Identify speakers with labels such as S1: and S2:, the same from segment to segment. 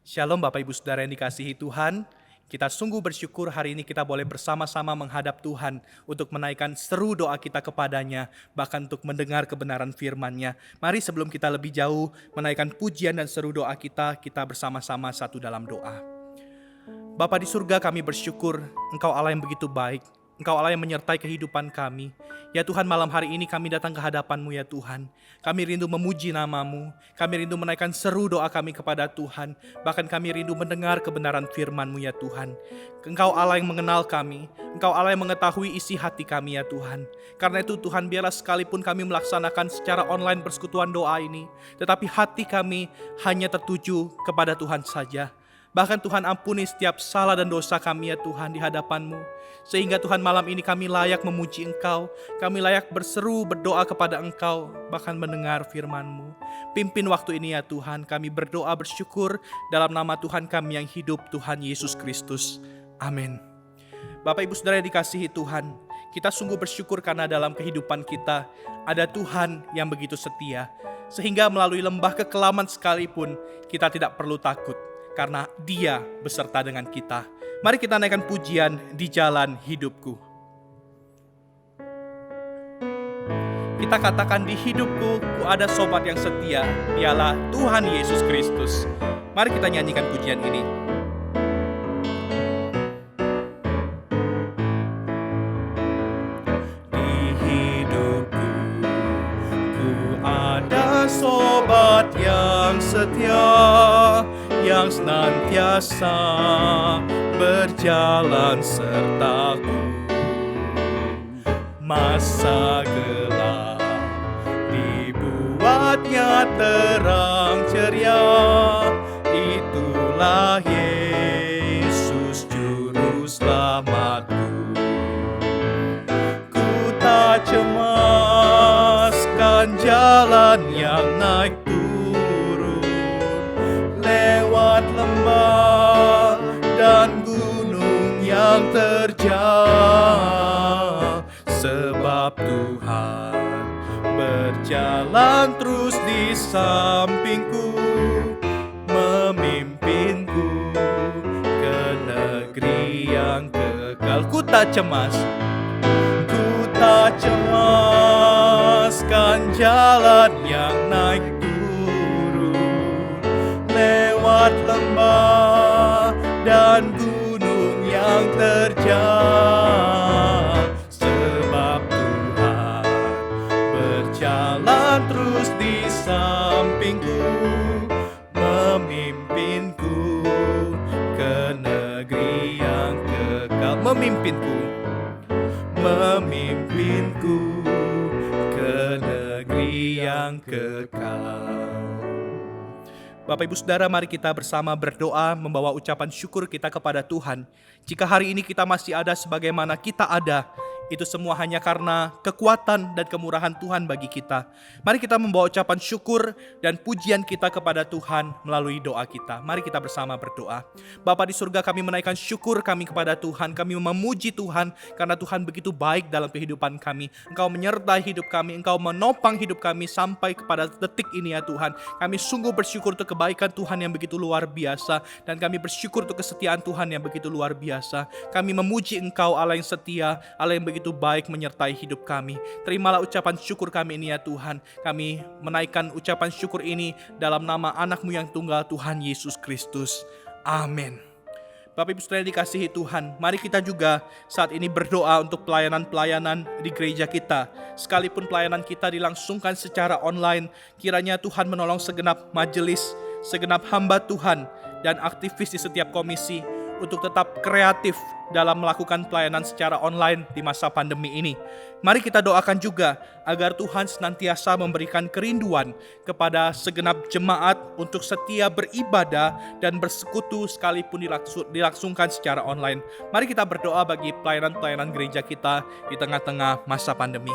S1: Shalom Bapak Ibu Saudara yang dikasihi Tuhan. Kita sungguh bersyukur hari ini kita boleh bersama-sama menghadap Tuhan untuk menaikkan seru doa kita kepadanya, bahkan untuk mendengar kebenaran firman-Nya. Mari sebelum kita lebih jauh menaikkan pujian dan seru doa kita bersama-sama satu dalam doa. Bapa di surga, kami bersyukur Engkau Allah yang begitu baik. Engkau Allah yang menyertai kehidupan kami. Ya Tuhan, malam hari ini kami datang ke hadapan-Mu ya Tuhan. Kami rindu memuji nama-Mu. Kami rindu menaikkan seru doa kami kepada Tuhan. Bahkan kami rindu mendengar kebenaran firman-Mu ya Tuhan. Engkau Allah yang mengenal kami. Engkau Allah yang mengetahui isi hati kami ya Tuhan. Karena itu Tuhan, biarlah sekalipun kami melaksanakan secara online persekutuan doa ini, tetapi hati kami hanya tertuju kepada Tuhan saja. Bahkan Tuhan, ampuni setiap salah dan dosa kami ya Tuhan di hadapan-Mu. Sehingga Tuhan, malam ini kami layak memuji Engkau. Kami layak berseru berdoa kepada Engkau, bahkan mendengar firman-Mu. Pimpin waktu ini ya Tuhan. Kami berdoa bersyukur dalam nama Tuhan kami yang hidup, Tuhan Yesus Kristus. Amin. Bapak Ibu Saudara yang dikasihi Tuhan, kita sungguh bersyukur karena dalam kehidupan kita ada Tuhan yang begitu setia. Sehingga melalui lembah kekelaman sekalipun kita tidak perlu takut, karena Dia beserta dengan kita. Mari kita naikkan pujian di jalan hidupku. Kita katakan, di hidupku ku ada sobat yang setia, dialah Tuhan Yesus Kristus. Mari kita nyanyikan pujian ini. Di hidupku ku ada sobat yang setia, yang senantiasa berjalan sertaku. Masa gelap dibuatnya terang ceria, itulah Yesus juru selamatku. Ku tak cemaskan jalan yang naik turun, lewat lembah dan gunung yang terjal, sebab Tuhan berjalan terus di sampingku, memimpinku ke negeri yang kekal. Ku tak cemaskan jalan yang naik turun, lewat lembah dan gunung yang terjal, sebab Tuhan berjalan terus di sampingku, memimpinku ke negeri yang kekal. Memimpinku ke negeri yang kekal. Bapak Ibu Saudara, mari kita bersama berdoa membawa ucapan syukur kita kepada Tuhan. Jika hari ini kita masih ada sebagaimana kita ada, itu semua hanya karena kekuatan dan kemurahan Tuhan bagi kita. Mari kita membawa ucapan syukur dan pujian kita kepada Tuhan melalui doa kita. Mari kita bersama berdoa. Bapa di surga, kami menaikkan syukur kami kepada Tuhan. Kami memuji Tuhan karena Tuhan begitu baik dalam kehidupan kami. Engkau menyertai hidup kami, Engkau menopang hidup kami sampai kepada detik ini ya Tuhan. Kami sungguh bersyukur untuk kebaikan Tuhan yang begitu luar biasa, dan kami bersyukur untuk kesetiaan Tuhan yang begitu luar biasa. Kami memuji Engkau Allah yang setia, Allah yang begitu baik menyertai hidup kami. Terimalah ucapan syukur kami ini ya Tuhan. Kami menaikkan ucapan syukur ini dalam nama anak-Mu yang tunggal, Tuhan Yesus Kristus. Amin. Bapak Ibu Saudara yang dikasihi Tuhan, mari kita juga saat ini berdoa untuk pelayanan-pelayanan di gereja kita. Sekalipun pelayanan kita dilangsungkan secara online, kiranya Tuhan menolong segenap majelis, segenap hamba Tuhan, dan aktivis di setiap komisi untuk tetap kreatif dalam melakukan pelayanan secara online di masa pandemi ini. Mari kita doakan juga agar Tuhan senantiasa memberikan kerinduan kepada segenap jemaat untuk setia beribadah dan bersekutu sekalipun dilangsungkan secara online. Mari kita berdoa bagi pelayanan-pelayanan gereja kita di tengah-tengah masa pandemi.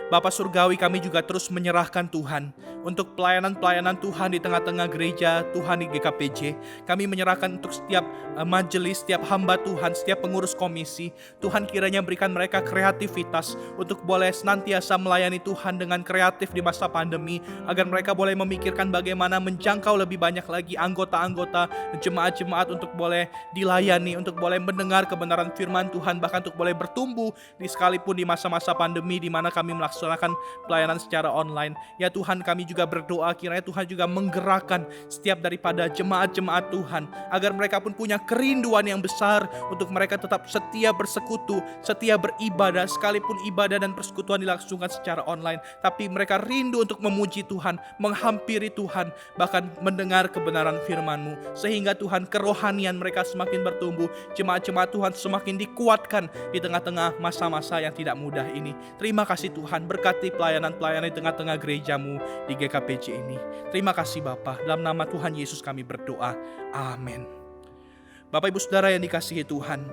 S1: Bapa Surgawi, kami juga terus menyerahkan Tuhan untuk pelayanan-pelayanan Tuhan di tengah-tengah gereja Tuhan di GKPJ. Kami menyerahkan untuk setiap majelis, setiap hamba Tuhan, setiap pengurus komisi. Tuhan kiranya berikan mereka kreativitas untuk boleh senantiasa melayani Tuhan dengan kreatif di masa pandemi, agar mereka boleh memikirkan bagaimana menjangkau lebih banyak lagi anggota-anggota jemaat-jemaat untuk boleh dilayani, untuk boleh mendengar kebenaran firman Tuhan, bahkan untuk boleh bertumbuh sekalipun di masa-masa pandemi di mana kami melaksanakan pelayanan secara online. Ya Tuhan, kami juga berdoa kiranya Tuhan juga menggerakkan setiap daripada jemaat-jemaat Tuhan, agar mereka pun punya kerinduan yang besar untuk mereka tetap setia bersekutu, setia beribadah, sekalipun ibadah dan persekutuan dilangsungkan secara online, tapi mereka rindu untuk memuji Tuhan, menghampiri Tuhan, bahkan mendengar kebenaran firman-Mu, sehingga Tuhan kerohanian mereka semakin bertumbuh, jemaat-jemaat Tuhan semakin dikuatkan di tengah-tengah masa-masa yang tidak mudah ini. Terima kasih Tuhan, berkati pelayanan-pelayanan di tengah-tengah gereja-Mu di GKPJ ini. Terima kasih Bapa, dalam nama Tuhan Yesus kami berdoa. Amin. Bapak Ibu Saudara yang dikasihi Tuhan,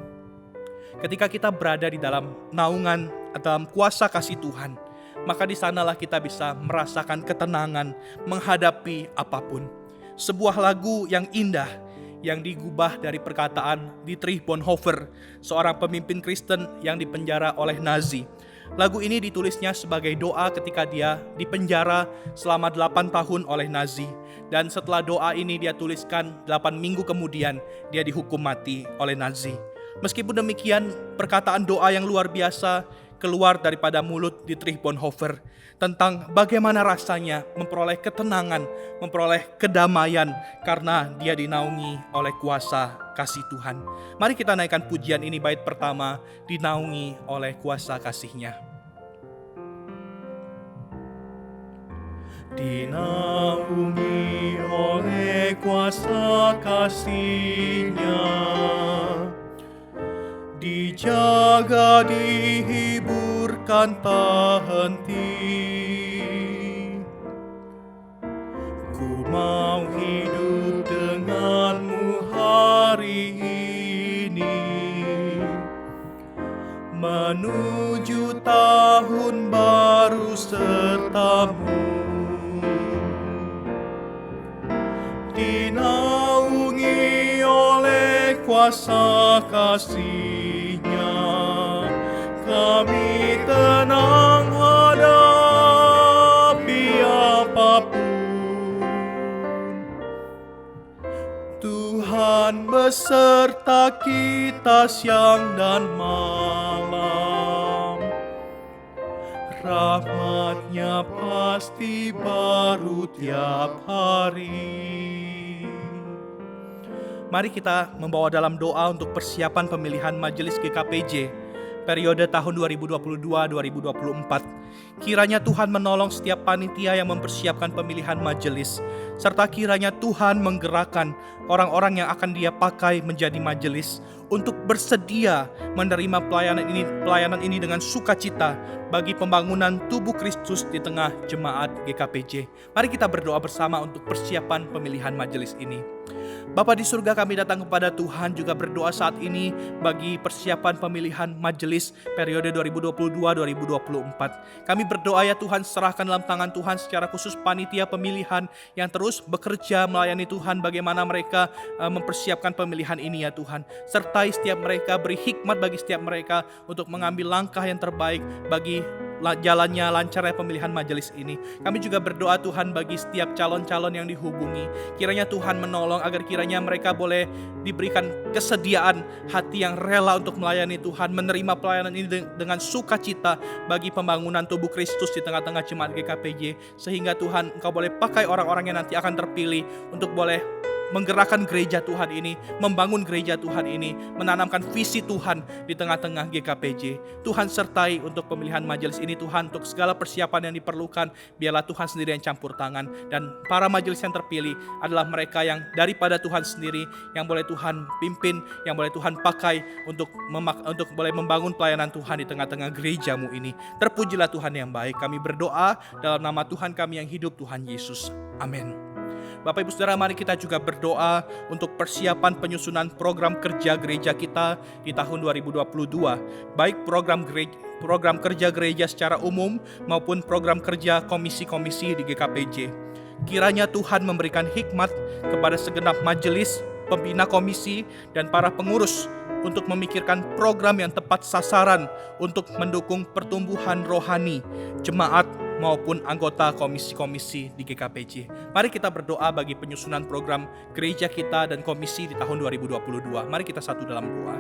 S1: ketika kita berada di dalam naungan, dalam kuasa kasih Tuhan, maka di sanalah kita bisa merasakan ketenangan menghadapi apapun. Sebuah lagu yang indah yang digubah dari perkataan Dietrich Bonhoeffer, seorang pemimpin Kristen yang dipenjara oleh Nazi. Lagu ini ditulisnya sebagai doa ketika dia dipenjara selama 8 tahun oleh Nazi. Dan setelah doa ini dia tuliskan, 8 minggu kemudian dia dihukum mati oleh Nazi. Meskipun demikian, perkataan doa yang luar biasa keluar daripada mulut Dietrich Bonhoeffer tentang bagaimana rasanya memperoleh ketenangan, memperoleh kedamaian karena dia dinaungi oleh kuasa kasih Tuhan. Mari kita naikkan pujian ini, bait pertama, dinaungi oleh kuasa kasih-Nya. Dinaungi oleh kuasa kasih-Nya, dijaga, dihiburkan tak henti. Ku mau hidup denganmu hari ini, menuju tahun baru sertamu. Dinaungi oleh kuasa kasih-Nya, kami tenang hadapi apapun. Tuhan beserta kita siang dan malam, rahmat-Nya pasti baru tiap hari. Mari kita membawa dalam doa untuk persiapan pemilihan majelis GKPJ periode tahun 2022-2024. Kiranya Tuhan menolong setiap panitia yang mempersiapkan pemilihan majelis, serta kiranya Tuhan menggerakkan orang-orang yang akan Dia pakai menjadi majelis untuk bersedia menerima pelayanan ini dengan sukacita bagi pembangunan tubuh Kristus di tengah jemaat GKPJ. Mari kita berdoa bersama untuk persiapan pemilihan majelis ini. Bapa di surga, kami datang kepada Tuhan juga berdoa saat ini bagi persiapan pemilihan majelis periode 2022-2024. Kami berdoa ya Tuhan, serahkan dalam tangan Tuhan secara khusus panitia pemilihan yang terus bekerja melayani Tuhan, bagaimana mereka mempersiapkan pemilihan ini ya Tuhan. Sertai setiap mereka, beri hikmat bagi setiap mereka untuk mengambil langkah yang terbaik bagi jalannya lancarnya pemilihan majelis ini. Kami juga berdoa Tuhan bagi setiap calon-calon yang dihubungi. Kiranya Tuhan menolong agar kiranya mereka boleh diberikan kesediaan hati yang rela untuk melayani Tuhan, menerima pelayanan ini dengan sukacita bagi pembangunan tubuh Kristus di tengah-tengah jemaat GKPJ, sehingga Tuhan Engkau boleh pakai orang-orang yang nanti akan terpilih untuk boleh menggerakkan gereja Tuhan ini, membangun gereja Tuhan ini, menanamkan visi Tuhan di tengah-tengah GKPJ. Tuhan sertai untuk pemilihan majelis ini Tuhan, untuk segala persiapan yang diperlukan, biarlah Tuhan sendiri yang campur tangan, dan para majelis yang terpilih adalah mereka yang daripada Tuhan sendiri, yang boleh Tuhan pimpin, yang boleh Tuhan pakai untuk boleh membangun pelayanan Tuhan di tengah-tengah gereja-Mu ini. Terpujilah Tuhan yang baik. Kami berdoa dalam nama Tuhan kami yang hidup, Tuhan Yesus. Amin. Bapak Ibu Saudara, mari kita juga berdoa untuk persiapan penyusunan program kerja gereja kita di tahun 2022, baik program kerja gereja secara umum maupun program kerja komisi-komisi di GKPJ. Kiranya Tuhan memberikan hikmat kepada segenap majelis, pembina komisi, dan para pengurus untuk memikirkan program yang tepat sasaran untuk mendukung pertumbuhan rohani jemaat maupun anggota komisi-komisi di GKPJ. Mari kita berdoa bagi penyusunan program gereja kita dan komisi di tahun 2022. Mari kita satu dalam doa.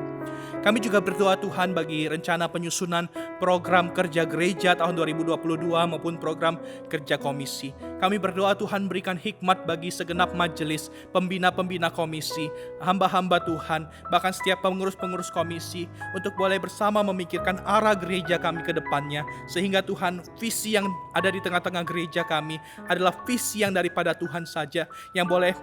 S1: Kami juga berdoa Tuhan bagi rencana penyusunan program kerja gereja tahun 2022 maupun program kerja komisi. Kami berdoa Tuhan berikan hikmat bagi segenap majelis, pembina-pembina komisi, hamba-hamba Tuhan, bahkan setiap pengurus-pengurus komisi untuk boleh bersama memikirkan arah gereja kami ke depannya, sehingga Tuhan visi yang ada di tengah-tengah gereja kami adalah visi yang daripada Tuhan saja, yang boleh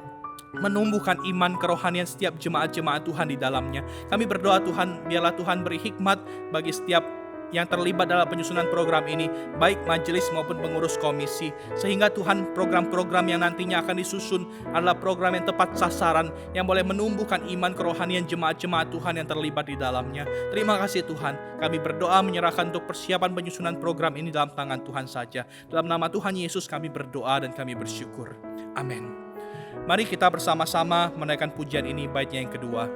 S1: menumbuhkan iman kerohanian setiap jemaat-jemaat Tuhan di dalamnya. Kami berdoa Tuhan, biarlah Tuhan beri hikmat bagi setiap yang terlibat dalam penyusunan program ini, baik majelis maupun pengurus komisi, sehingga Tuhan program-program yang nantinya akan disusun adalah program yang tepat sasaran, yang boleh menumbuhkan iman kerohanian jemaat-jemaat Tuhan yang terlibat di dalamnya. Terima kasih Tuhan, kami berdoa menyerahkan untuk persiapan penyusunan program ini dalam tangan Tuhan saja. Dalam nama Tuhan Yesus kami berdoa dan kami bersyukur. Amin. Mari kita bersama-sama menaikkan pujian ini baitnya yang kedua.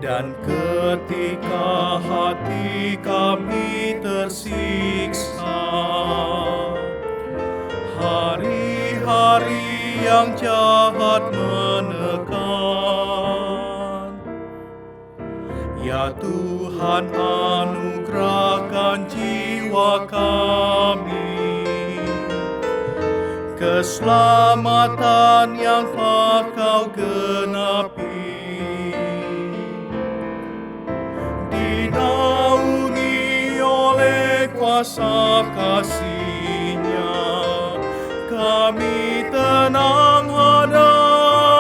S1: Dan ketika hati kami tersiksa, hari-hari yang jahat menekan, ya Tuhan anugerahkan jiwa kami keselamatan yang telah Kau genapi. Dinaungi oleh kuasa kasih-Nya, kami tenang hadapi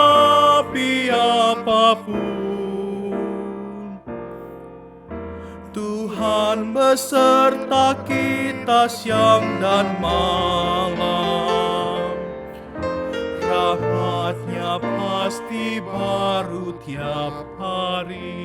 S1: apapun. Tuhan beserta kita siang dan malam, rahmat-Nya pasti baru tiap hari.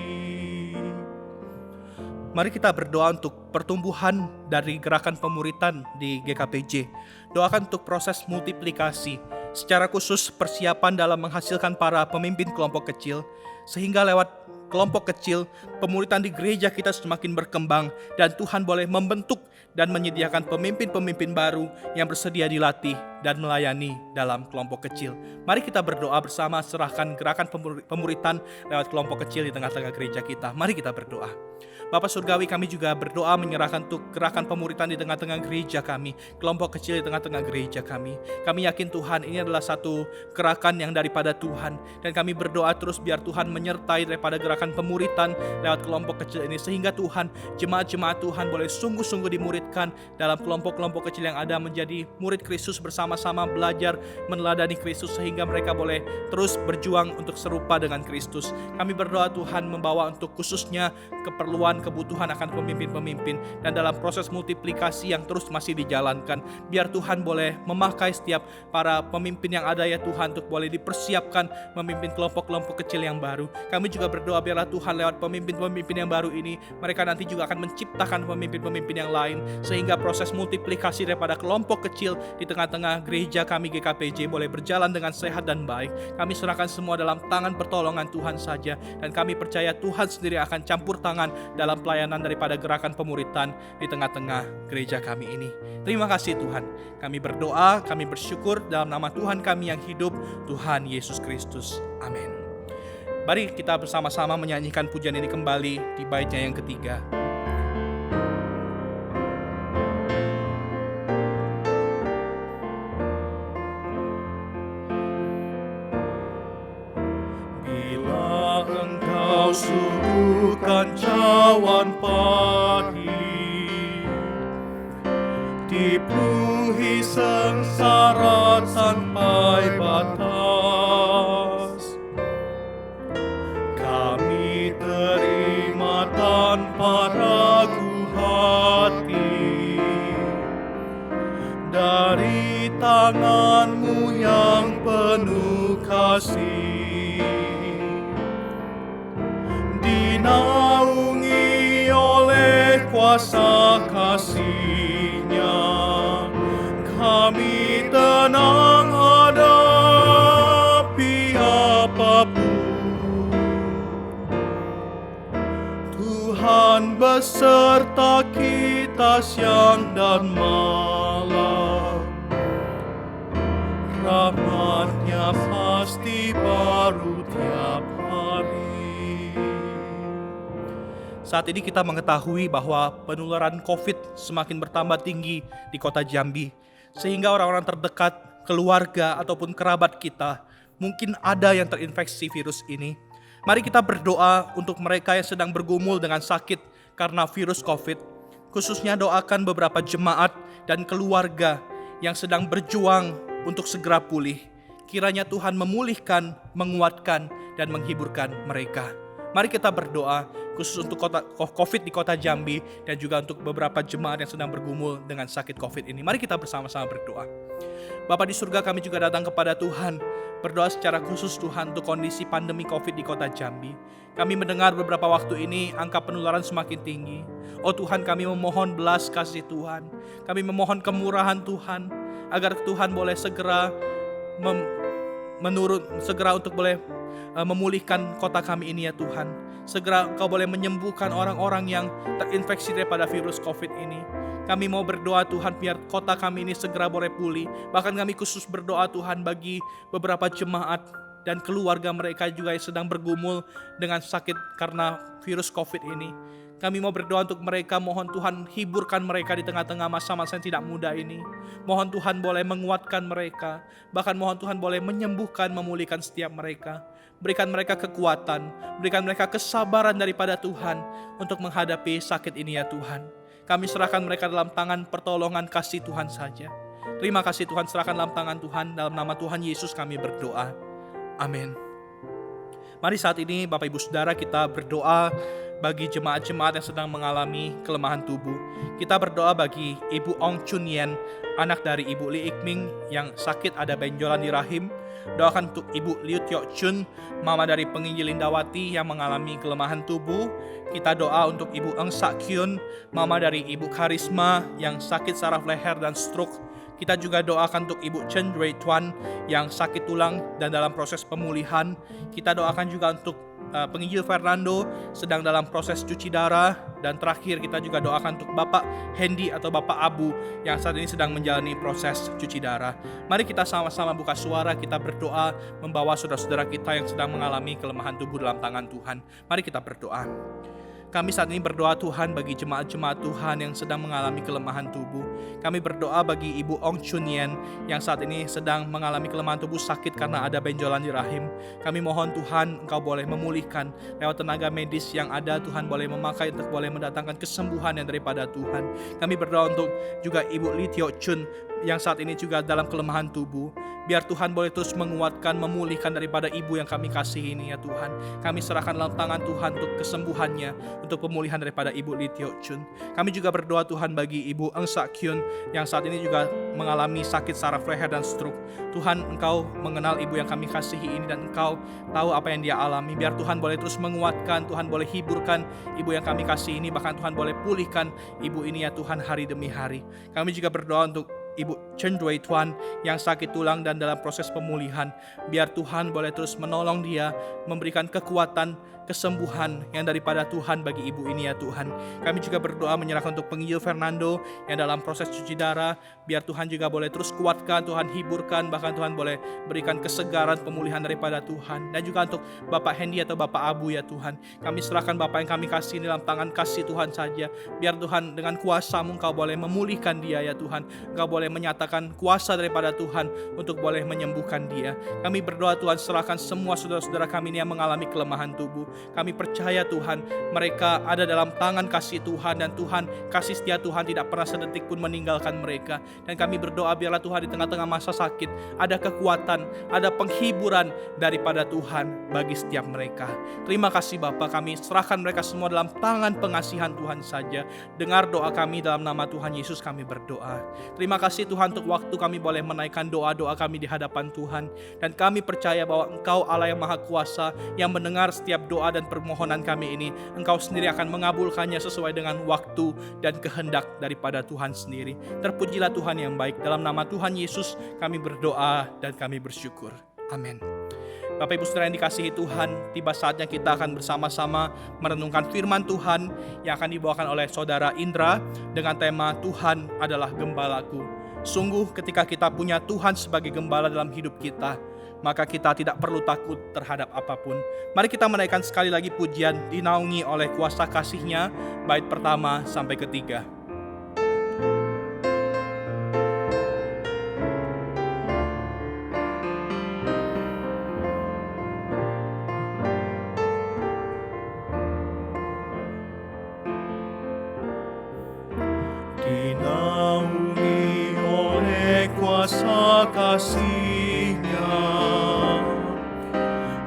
S1: Mari kita berdoa untuk pertumbuhan dari gerakan pemuritan di GKPJ. Doakan untuk proses multiplikasi, secara khusus persiapan dalam menghasilkan para pemimpin kelompok kecil, sehingga lewat kelompok kecil, pemuritan di gereja kita semakin berkembang dan Tuhan boleh membentuk dan menyediakan pemimpin-pemimpin baru yang bersedia dilatih dan melayani dalam kelompok kecil. Mari kita berdoa bersama, serahkan gerakan pemuritan lewat kelompok kecil di tengah-tengah gereja kita. Mari kita berdoa. Bapak Surgawi, kami juga berdoa menyerahkan untuk gerakan pemuritan di tengah-tengah gereja kami, kelompok kecil di tengah-tengah gereja kami. Kami yakin Tuhan ini adalah satu gerakan yang daripada Tuhan, dan kami berdoa terus biar Tuhan menyertai daripada gerakan pemuritan lewat kelompok kecil ini, sehingga Tuhan, jemaat-jemaat Tuhan boleh sungguh-sungguh dimuridkan dalam kelompok-kelompok kecil yang ada, menjadi murid Kristus bersama-sama belajar meneladani Kristus, sehingga mereka boleh terus berjuang untuk serupa dengan Kristus. Kami berdoa Tuhan membawa untuk khususnya keperluan kebutuhan akan pemimpin-pemimpin, dan dalam proses multiplikasi yang terus masih dijalankan, biar Tuhan boleh memakai setiap para pemimpin yang ada ya Tuhan, untuk boleh dipersiapkan memimpin kelompok-kelompok kecil yang baru. Kami juga berdoa biarlah Tuhan lewat pemimpin-pemimpin yang baru ini, mereka nanti juga akan menciptakan pemimpin-pemimpin yang lain, sehingga proses multiplikasi daripada kelompok kecil di tengah-tengah gereja kami GKPJ boleh berjalan dengan sehat dan baik. Kami serahkan semua dalam tangan pertolongan Tuhan saja, dan kami percaya Tuhan sendiri akan campur tangan dalam pelayanan daripada gerakan pemuritan di tengah-tengah gereja kami ini. Terima kasih Tuhan. Kami berdoa, kami bersyukur dalam nama Tuhan kami yang hidup, Tuhan Yesus Kristus. Amin. Mari kita bersama-sama menyanyikan pujian ini kembali di baitnya yang ketiga. Bila engkau suguhkan cawan pahit, dipenuhi sengsara sampai batas. Kami terima tanpa ragu hati dari tangan-Mu yang penuh kasih. Dinaungi oleh kuasa kasih-Nya, kami tenang hadapi apapun. Tuhan beserta kita siang dan malam, rahmat-Nya pasti baru tiap hari. Saat ini kita mengetahui bahwa penularan COVID semakin bertambah tinggi di kota Jambi, sehingga orang-orang terdekat, keluarga ataupun kerabat kita mungkin ada yang terinfeksi virus ini. Mari kita berdoa untuk mereka yang sedang bergumul dengan sakit karena virus COVID. Khususnya doakan beberapa jemaat dan keluarga yang sedang berjuang untuk segera pulih. Kiranya Tuhan memulihkan, menguatkan, dan menghiburkan mereka. Mari kita berdoa khusus untuk COVID di kota Jambi dan juga untuk beberapa jemaat yang sedang bergumul dengan sakit COVID ini. Mari kita bersama-sama berdoa. Bapa di surga, kami juga datang kepada Tuhan, berdoa secara khusus Tuhan untuk kondisi pandemi COVID di kota Jambi. Kami mendengar beberapa waktu ini angka penularan semakin tinggi. Oh Tuhan, kami memohon belas kasih Tuhan. Kami memohon kemurahan Tuhan, agar Tuhan boleh segera segera untuk boleh memulihkan kota kami ini ya Tuhan. Segera Engkau boleh menyembuhkan orang-orang yang terinfeksi daripada virus COVID ini. Kami mau berdoa Tuhan biar kota kami ini segera boleh pulih. Bahkan kami khusus berdoa Tuhan bagi beberapa jemaat dan keluarga mereka juga yang sedang bergumul dengan sakit karena virus COVID ini. Kami mau berdoa untuk mereka, mohon Tuhan hiburkan mereka di tengah-tengah masa-masa yang tidak mudah ini. Mohon Tuhan boleh menguatkan mereka, bahkan mohon Tuhan boleh menyembuhkan, memulihkan setiap mereka. Berikan mereka kekuatan, berikan mereka kesabaran daripada Tuhan untuk menghadapi sakit ini ya Tuhan. Kami serahkan mereka dalam tangan pertolongan kasih Tuhan saja. Terima kasih Tuhan, serahkan dalam tangan Tuhan, dalam nama Tuhan Yesus kami berdoa. Amin. Mari saat ini Bapak Ibu Saudara kita berdoa bagi jemaat-jemaat yang sedang mengalami kelemahan tubuh. Kita berdoa bagi Ibu Ong Chun Yen, anak dari Ibu Li Ikming yang sakit ada benjolan di rahim. Doakan untuk Ibu Liu Tio Chun, mama dari penginjil Indawati yang mengalami kelemahan tubuh. Kita doa untuk Ibu Eng Sak Kyun, mama dari Ibu Karisma yang sakit saraf leher dan stroke. Kita juga doakan untuk Ibu Chen Rui Tuan yang sakit tulang dan dalam proses pemulihan. Kita doakan juga untuk penginjil Fernando sedang dalam proses cuci darah. Dan terakhir kita juga doakan untuk Bapak Hendy atau Bapak Abu yang saat ini sedang menjalani proses cuci darah. Mari kita sama-sama buka suara, kita berdoa membawa saudara-saudara kita yang sedang mengalami kelemahan tubuh dalam tangan Tuhan. Mari kita berdoa. Kami saat ini berdoa Tuhan bagi jemaat-jemaat Tuhan yang sedang mengalami kelemahan tubuh. Kami berdoa bagi Ibu Ong Chun Yen yang saat ini sedang mengalami kelemahan tubuh sakit karena ada benjolan di rahim. Kami mohon Tuhan Engkau boleh memulihkan lewat tenaga medis yang ada. Tuhan boleh memakai untuk boleh mendatangkan kesembuhan yang daripada Tuhan. Kami berdoa untuk juga Ibu Li Tio Chun yang saat ini juga dalam kelemahan tubuh. Biar Tuhan boleh terus menguatkan, memulihkan daripada ibu yang kami kasihi ini ya Tuhan. Kami serahkan dalam tangan Tuhan untuk kesembuhannya, untuk pemulihan daripada Ibu Li Tio Chun. Kami juga berdoa Tuhan bagi Ibu Eng Sak Kyun yang saat ini juga mengalami sakit saraf leher dan stroke. Tuhan, Engkau mengenal ibu yang kami kasihi ini dan Engkau tahu apa yang dia alami. Biar Tuhan boleh terus menguatkan, Tuhan boleh hiburkan ibu yang kami kasihi ini, bahkan Tuhan boleh pulihkan ibu ini ya Tuhan hari demi hari. Kami juga berdoa untuk Ibu Chen Rui Tuan yang sakit tulang dan dalam proses pemulihan. Biar Tuhan boleh terus menolong dia, memberikan kekuatan, kesembuhan yang daripada Tuhan bagi ibu ini ya Tuhan. Kami juga berdoa menyerahkan untuk penginjil Fernando yang dalam proses cuci darah. Biar Tuhan juga boleh terus kuatkan, Tuhan hiburkan, bahkan Tuhan boleh berikan kesegaran pemulihan daripada Tuhan. Dan juga untuk Bapak Hendy atau Bapak Abu ya Tuhan. Kami serahkan Bapak yang kami kasih dalam tangan kasih Tuhan saja. Biar Tuhan dengan kuasa-Mu Engkau boleh memulihkan dia ya Tuhan. Engkau boleh boleh menyatakan kuasa daripada Tuhan untuk boleh menyembuhkan dia. Kami berdoa Tuhan, serahkan semua saudara-saudara kami ini yang mengalami kelemahan tubuh. Kami percaya Tuhan, mereka ada dalam tangan kasih Tuhan, dan Tuhan, kasih setia Tuhan tidak pernah sedetik pun meninggalkan mereka. Dan kami berdoa biarlah Tuhan di tengah-tengah masa sakit ada kekuatan, ada penghiburan daripada Tuhan bagi setiap mereka. Terima kasih Bapa, kami serahkan mereka semua dalam tangan pengasihan Tuhan saja. Dengar doa kami dalam nama Tuhan Yesus kami berdoa. Terima kasih Tuhan untuk waktu kami boleh menaikkan doa-doa kami di hadapan Tuhan. Dan kami percaya bahwa Engkau Allah yang Maha Kuasa, yang mendengar setiap doa dan permohonan kami ini. Engkau sendiri akan mengabulkannya sesuai dengan waktu dan kehendak daripada Tuhan sendiri. Terpujilah Tuhan yang baik. Dalam nama Tuhan Yesus kami berdoa dan kami bersyukur. Amin. Bapak Ibu Saudara yang dikasihi Tuhan, tiba saatnya kita akan bersama-sama merenungkan firman Tuhan yang akan dibawakan oleh Saudara Indra dengan tema Tuhan adalah Gembalaku. Sungguh ketika kita punya Tuhan sebagai gembala dalam hidup kita, maka kita tidak perlu takut terhadap apapun. Mari kita menaikkan sekali lagi pujian dinaungi oleh kuasa kasih-Nya, bait pertama sampai ketiga.
S2: Dinaungi oleh kuasa kasih-Nya,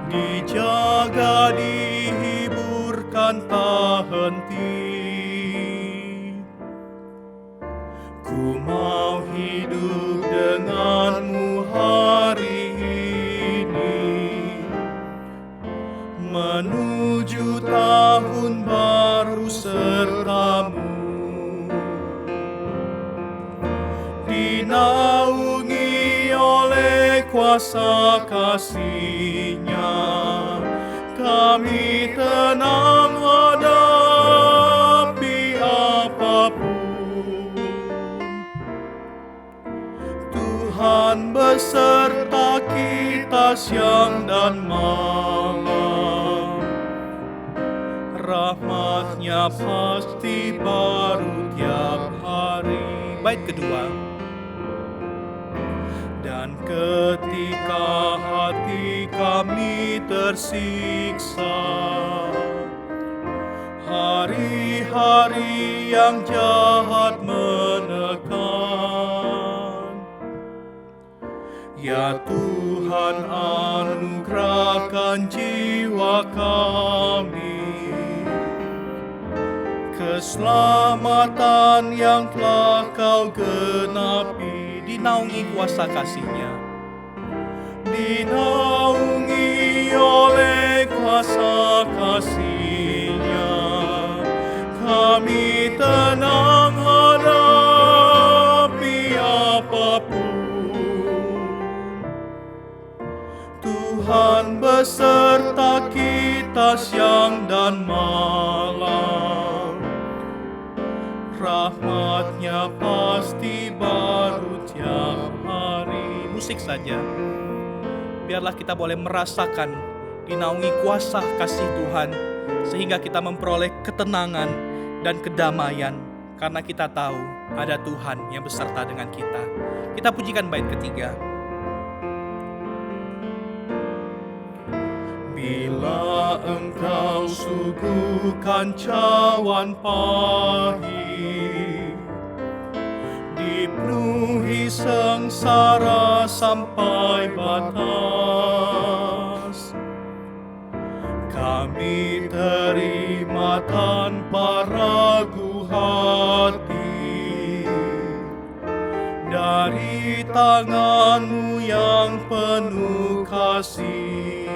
S2: dijaga dihiburkan tak henti. Ku mau hidup denganmu hari ini, menuju tahun baru sertamu. Dinaungi oleh kuasa kasih-Nya, kami tenang hadapi apapun. Tuhan beserta kita siang dan malam, rahmat-Nya pasti baru tiap hari.
S1: Bait kedua.
S2: Dan ketika hati kami tersiksa, hari-hari yang jahat menekan, ya Tuhan anugerahkan jiwa kami keselamatan yang telah Kau genapi.
S1: Dinaungi kuasa kasih-Nya,
S2: dinaungi oleh kuasa kasih-Nya, kami tenang hadapi apapun. Tuhan beserta kita siang dan malam, rahmat-Nya pasti baru tiap hari.
S1: musik saja. Biarlah kita boleh merasakan dinaungi kuasa kasih Tuhan, sehingga kita memperoleh ketenangan dan kedamaian, karena kita tahu ada Tuhan yang beserta dengan kita. Kita pujikan bait ketiga.
S2: Bila engkau suguhkan cawan pahit, dipenuhi sengsara sampai batas, kami terima tanpa ragu hati dari tangan-Mu yang penuh kasih.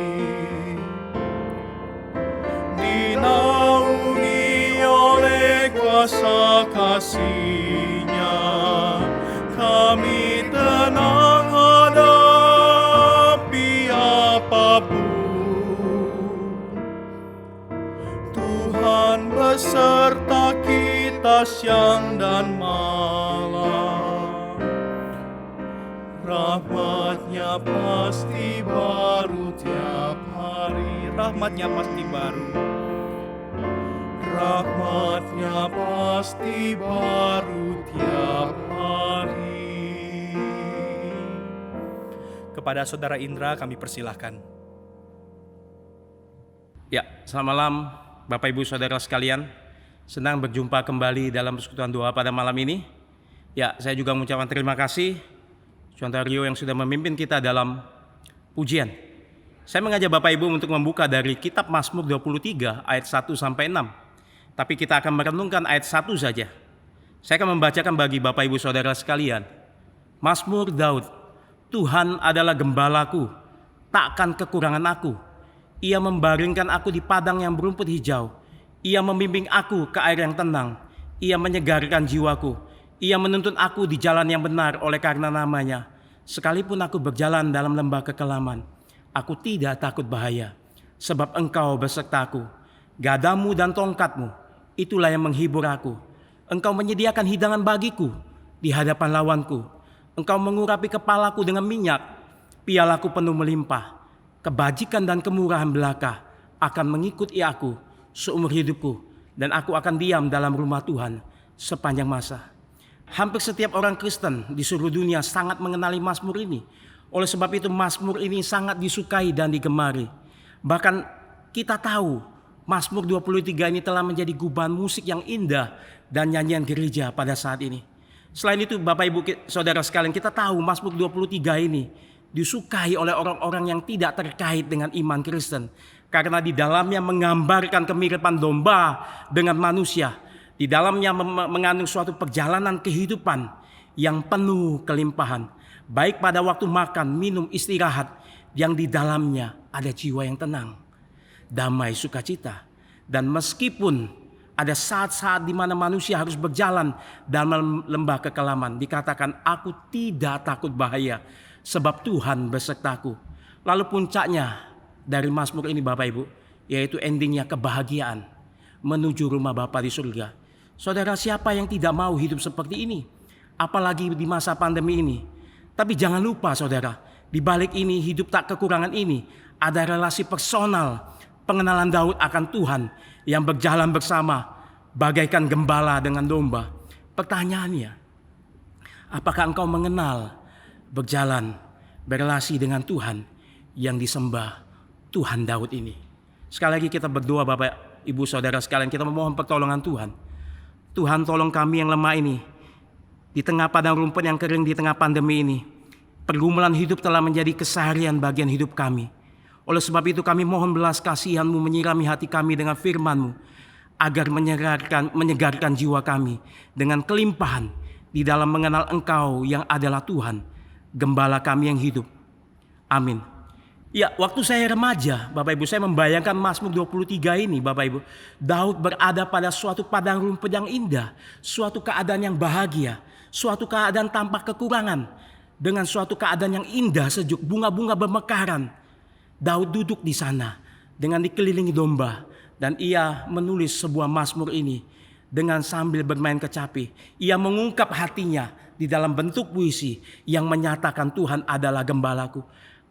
S2: Dinaungi oleh kuasa kasih-Nya, kami tenang hadapi apapun. Tuhan beserta kita siang dan malam, rahmat-Nya pasti baru tiap hari.
S1: Rahmat-Nya pasti baru.
S2: Rahmat-Nya pasti baru tiap hari.
S1: Kepada Saudara Indra kami persilahkan.
S3: Ya, selamat malam Bapak Ibu Saudara sekalian. Senang berjumpa kembali dalam persekutuan doa pada malam ini. Ya, saya juga mengucapkan terima kasih Saudara Rio yang sudah memimpin kita dalam pujian. Saya mengajak Bapak Ibu untuk membuka dari kitab Mazmur 23 ayat 1 sampai 6. Tapi kita akan merenungkan ayat 1 saja. Saya akan membacakan bagi Bapak Ibu Saudara sekalian. Mazmur Daud. Tuhan adalah gembalaku, takkan kekurangan aku. Ia membaringkan aku di padang yang berumput hijau. Ia membimbing aku ke air yang tenang. Ia menyegarkan jiwaku. Ia menuntun aku di jalan yang benar oleh karena namanya. Sekalipun aku berjalan dalam lembah kekelaman, aku tidak takut bahaya, sebab Engkau besertaku. Gadamu dan tongkatmu, itulah yang menghibur aku. Engkau menyediakan hidangan bagiku di hadapan lawanku. Engkau mengurapi kepalaku dengan minyak, pialaku penuh melimpah. Kebajikan dan kemurahan belaka akan mengikuti aku seumur hidupku, dan aku akan diam dalam rumah Tuhan sepanjang masa. Hampir setiap orang Kristen di seluruh dunia sangat mengenali Mazmur ini. Oleh sebab itu Mazmur ini sangat disukai dan digemari. Bahkan kita tahu Mazmur 23 ini telah menjadi gubahan musik yang indah dan nyanyian gereja pada saat ini. Selain itu Bapak Ibu Saudara sekalian, kita tahu Mazmur 23 ini disukai oleh orang-orang yang tidak terkait dengan iman Kristen. Karena di dalamnya menggambarkan kemiripan domba dengan manusia. Di dalamnya mengandung suatu perjalanan kehidupan yang penuh kelimpahan. Baik pada waktu makan, minum, istirahat, yang di dalamnya ada jiwa yang tenang, damai, sukacita. Dan meskipun ada saat-saat di mana manusia harus berjalan dalam lembah kekelaman, dikatakan aku tidak takut bahaya, sebab Tuhan besertaku. Lalu puncaknya dari Mazmur ini Bapak Ibu, yaitu endingnya kebahagiaan menuju rumah Bapa di surga. Saudara, siapa yang tidak mau hidup seperti ini? Apalagi di masa pandemi ini. Tapi jangan lupa saudara, di balik ini hidup tak kekurangan ini ada relasi personal, pengenalan Daud akan Tuhan yang berjalan bersama bagaikan gembala dengan domba. Pertanyaannya, apakah engkau mengenal, berjalan, berelasi dengan Tuhan yang disembah Tuhan Daud ini? Sekali lagi kita berdoa Bapak Ibu Saudara sekalian, kita memohon pertolongan Tuhan. Tuhan, tolong kami yang lemah ini di tengah padang rumput yang kering, di tengah pandemi ini. Pergumulan hidup telah menjadi keseharian bagian hidup kami. Oleh sebab itu kami mohon belas kasihan-Mu menyirami hati kami dengan firman-Mu, agar menyegarkan jiwa kami dengan kelimpahan di dalam mengenal Engkau yang adalah Tuhan, gembala kami yang hidup. Amin. Ya, waktu saya remaja, Bapak Ibu, saya membayangkan Mazmur 23 ini, Bapak Ibu. Daud berada pada suatu padang rumput yang indah, suatu keadaan yang bahagia, suatu keadaan tanpa kekurangan, dengan suatu keadaan yang indah, sejuk, bunga-bunga bermekaran. Daud duduk di sana dengan dikelilingi domba, dan ia menulis sebuah Mazmur ini dengan sambil bermain kecapi. Ia mengungkap hatinya di dalam bentuk puisi yang menyatakan Tuhan adalah gembalaku.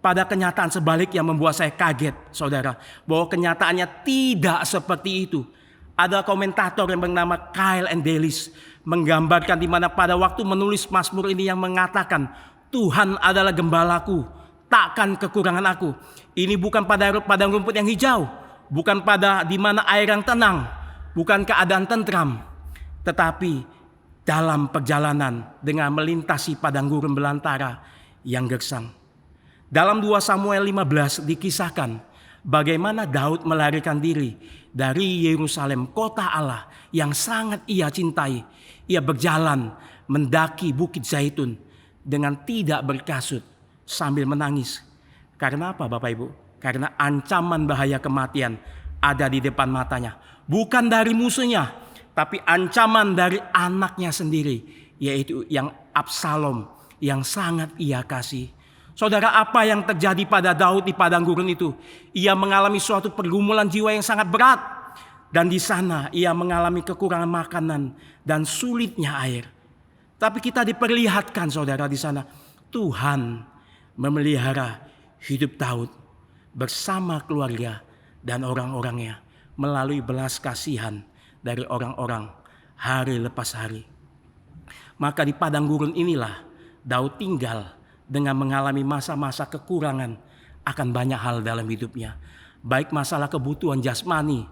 S3: Pada kenyataan sebaliknya membuat saya kaget, saudara, bahwa kenyataannya tidak seperti itu. Ada komentator yang bernama Kyle and Dalis menggambarkan di mana pada waktu menulis Mazmur ini yang mengatakan Tuhan adalah gembalaku, takkan kekurangan aku. Ini bukan pada padang rumput yang hijau, bukan pada di mana air yang tenang, bukan keadaan tentram, tetapi dalam perjalanan dengan melintasi padang gurun belantara yang gersang. Dalam 2 Samuel 15 dikisahkan bagaimana Daud melarikan diri dari Yerusalem, kota Allah yang sangat ia cintai. Ia berjalan mendaki Bukit Zaitun dengan tidak berkasut sambil menangis. Karena apa Bapak Ibu? Karena ancaman bahaya kematian ada di depan matanya. Bukan dari musuhnya, tapi ancaman dari anaknya sendiri, yaitu yang Absalom yang sangat ia kasih. Saudara, apa yang terjadi pada Daud di padang gurun itu? Ia mengalami suatu pergumulan jiwa yang sangat berat. Dan di sana ia mengalami kekurangan makanan dan sulitnya air. Tapi kita diperlihatkan saudara di sana, Tuhan memelihara hidup Daud bersama keluarga dan orang-orangnya melalui belas kasihan dari orang-orang hari lepas hari. Maka di padang gurun inilah Daud tinggal dengan mengalami masa-masa kekurangan akan banyak hal dalam hidupnya. Baik masalah kebutuhan jasmani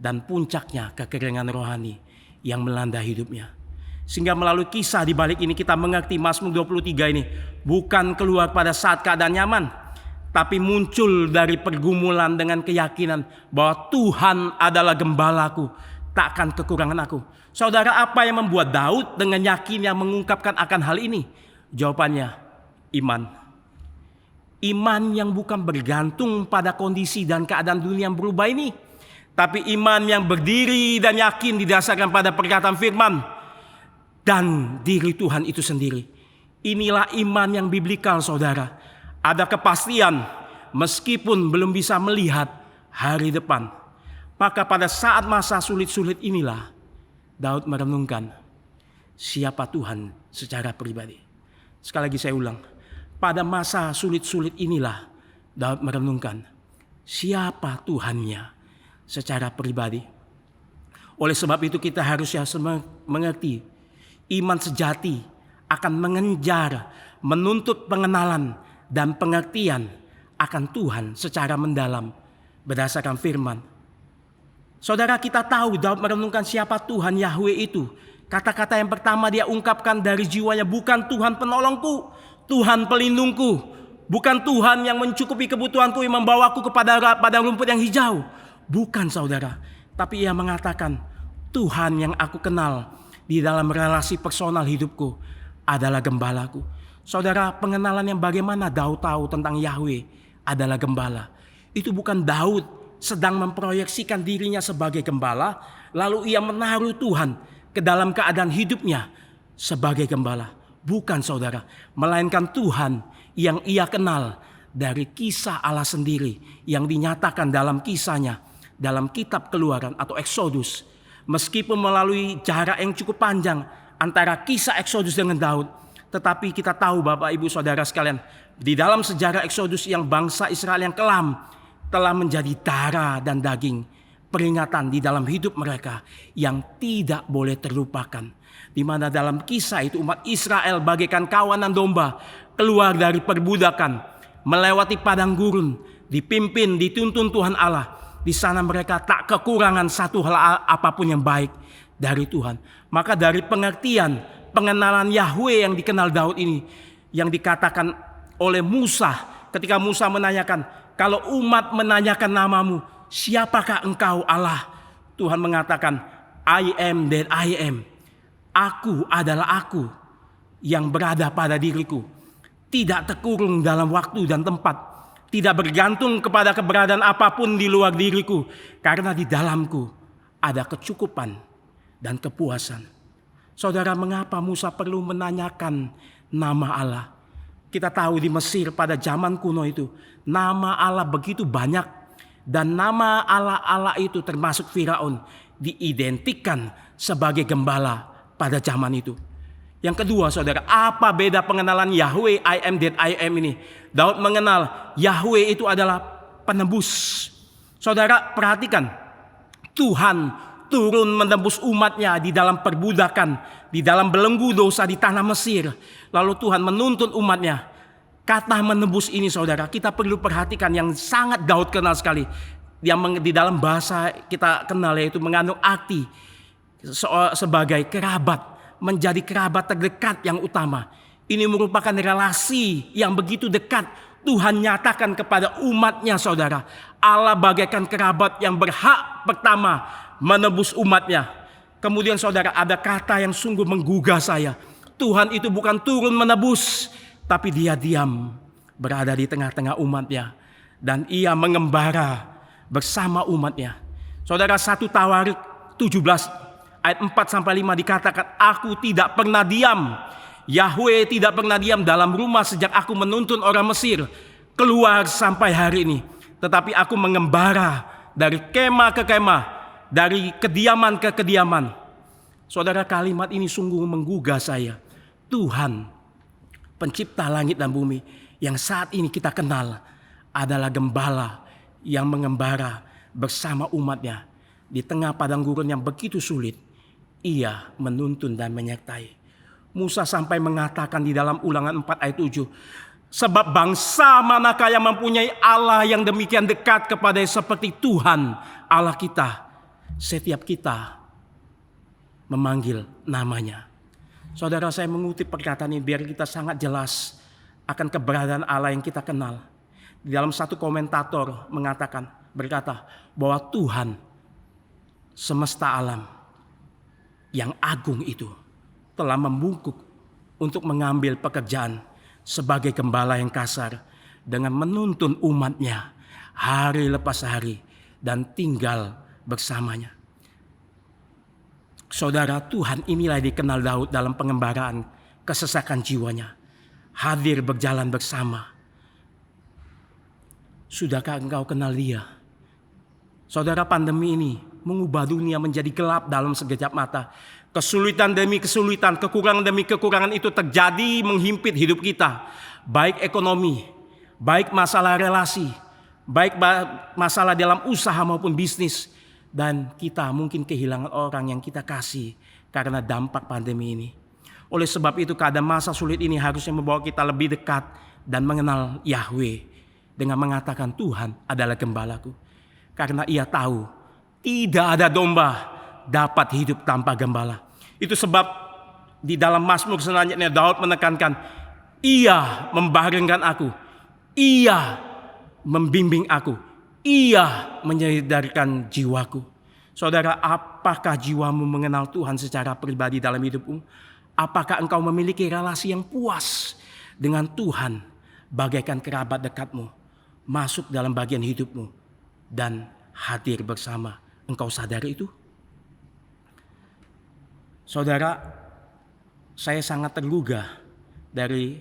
S3: dan puncaknya kekeringan rohani yang melanda hidupnya. Sehingga melalui kisah di balik ini kita mengerti Mazmur 23 ini bukan keluar pada saat keadaan nyaman, tapi muncul dari pergumulan dengan keyakinan bahwa Tuhan adalah gembalaku, takkan kekurangan aku. Saudara, apa yang membuat Daud dengan yakinnya mengungkapkan akan hal ini? Jawabannya, iman. Iman yang bukan bergantung pada kondisi dan keadaan dunia yang berubah ini, tapi iman yang berdiri dan yakin didasarkan pada perkataan firman dan diri Tuhan itu sendiri. Inilah iman yang biblikal, saudara. Ada kepastian meskipun belum bisa melihat hari depan. Maka pada saat masa sulit-sulit inilah Daud merenungkan siapa Tuhan secara pribadi. Sekali lagi saya ulang. Pada masa sulit-sulit inilah Daud merenungkan siapa Tuhannya secara pribadi. Oleh sebab itu kita harusnya mengerti iman sejati akan mengejar, menuntut pengenalan dan pengertian akan Tuhan secara mendalam berdasarkan firman. Saudara, kita tahu Daud merenungkan siapa Tuhan Yahweh itu. Kata-kata yang pertama dia ungkapkan dari jiwanya, bukan Tuhan penolongku, Tuhan pelindungku, bukan Tuhan yang mencukupi kebutuhanku, yang membawaku kepada padang rumput yang hijau. Bukan, saudara. Tapi ia mengatakan Tuhan yang aku kenal di dalam relasi personal hidupku adalah gembalaku. Saudara, pengenalan yang bagaimana Daud tahu tentang Yahweh adalah gembala. Itu bukan Daud sedang memproyeksikan dirinya sebagai gembala, lalu ia menaruh Tuhan ke dalam keadaan hidupnya sebagai gembala. Bukan, saudara, melainkan Tuhan yang ia kenal dari kisah Allah sendiri yang dinyatakan dalam kisahnya dalam kitab Keluaran atau Exodus. Meskipun melalui jarak yang cukup panjang antara kisah Exodus dengan Daud, tetapi kita tahu Bapak Ibu Saudara sekalian, di dalam sejarah Exodus yang bangsa Israel yang kelam telah menjadi darah dan daging, peringatan di dalam hidup mereka yang tidak boleh terlupakan. Di mana dalam kisah itu umat Israel bagaikan kawanan domba keluar dari perbudakan, melewati padang gurun, dipimpin, dituntun Tuhan Allah. Di sana mereka tak kekurangan satu hal apapun yang baik dari Tuhan. Maka dari pengertian, pengenalan Yahweh yang dikenal Daud ini, yang dikatakan oleh Musa ketika Musa menanyakan, kalau umat menanyakan namamu, siapakah engkau Allah? Tuhan mengatakan, I am that I am. Aku adalah aku yang berada pada diriku. Tidak terkurung dalam waktu dan tempat. Tidak bergantung kepada keberadaan apapun di luar diriku. Karena di dalamku ada kecukupan dan kepuasan. Saudara, mengapa Musa perlu menanyakan nama Allah? Kita tahu di Mesir pada zaman kuno itu, nama Allah begitu banyak. Dan nama Allah itu termasuk Firaun diidentikan sebagai gembala pada zaman itu. Yang kedua, saudara, apa beda pengenalan Yahweh I am that I am ini? Daud mengenal Yahweh itu adalah penebus. Saudara, perhatikan, Tuhan turun menebus umatnya di dalam perbudakan, di dalam belenggu dosa di tanah Mesir. Lalu Tuhan menuntun umatnya. Kata menebus ini, saudara, kita perlu perhatikan yang sangat Daud kenal sekali. Yang di dalam bahasa kita kenal yaitu mengandung arti sebagai kerabat. Menjadi kerabat terdekat yang utama. Ini merupakan relasi yang begitu dekat. Tuhan nyatakan kepada umatnya, saudara. Allah bagaikan kerabat yang berhak pertama menebus umatnya. Kemudian saudara, ada kata yang sungguh menggugah saya. Tuhan itu bukan turun menebus, tapi dia diam berada di tengah-tengah umatnya. Dan ia mengembara bersama umatnya. Saudara, 1 Tawarik 17 ayat 4-5 dikatakan, aku tidak pernah diam. Yahweh tidak pernah diam dalam rumah sejak aku menuntun orang Mesir keluar sampai hari ini. Tetapi aku mengembara dari kemah ke kemah, dari kediaman ke kediaman. Saudara, kalimat ini sungguh menggugah saya. Tuhan, pencipta langit dan bumi, yang saat ini kita kenal adalah gembala yang mengembara bersama umatnya di tengah padang gurun yang begitu sulit. Ia menuntun dan menyertai. Musa sampai mengatakan di dalam Ulangan 4 ayat 7, sebab bangsa manakah yang mempunyai Allah yang demikian dekat kepada seperti Tuhan Allah kita, setiap kita memanggil namanya. Saudara, saya mengutip perkataan ini biar kita sangat jelas akan keberadaan Allah yang kita kenal. Di dalam satu komentator berkata bahwa Tuhan semesta alam yang agung itu telah membungkuk untuk mengambil pekerjaan sebagai gembala yang kasar dengan menuntun umatnya hari lepas hari dan tinggal bersamanya. Saudara, Tuhan inilah yang dikenal Daud dalam pengembaraan kesesakan jiwanya. Hadir berjalan bersama. Sudahkah engkau kenal Dia? Saudara, pandemi ini mengubah dunia menjadi gelap dalam sekejap mata. Kesulitan demi kesulitan, kekurangan demi kekurangan itu terjadi menghimpit hidup kita. Baik ekonomi, baik masalah relasi, baik masalah dalam usaha maupun bisnis. Dan kita mungkin kehilangan orang yang kita kasih karena dampak pandemi ini. Oleh sebab itu keadaan masa sulit ini harusnya membawa kita lebih dekat dan mengenal Yahweh. Dengan mengatakan Tuhan adalah gembalaku. Karena ia tahu tidak ada domba dapat hidup tanpa gembala. Itu sebab di dalam Mazmur selanjutnya Daud menekankan, ia membaringkan aku, ia membimbing aku, ia menyadarkan jiwaku. Saudara, apakah jiwamu mengenal Tuhan secara pribadi dalam hidupmu? Apakah engkau memiliki relasi yang puas dengan Tuhan bagaikan kerabat dekatmu masuk dalam bagian hidupmu dan hadir bersama? Engkau sadari itu? Saudara, saya sangat tergugah dari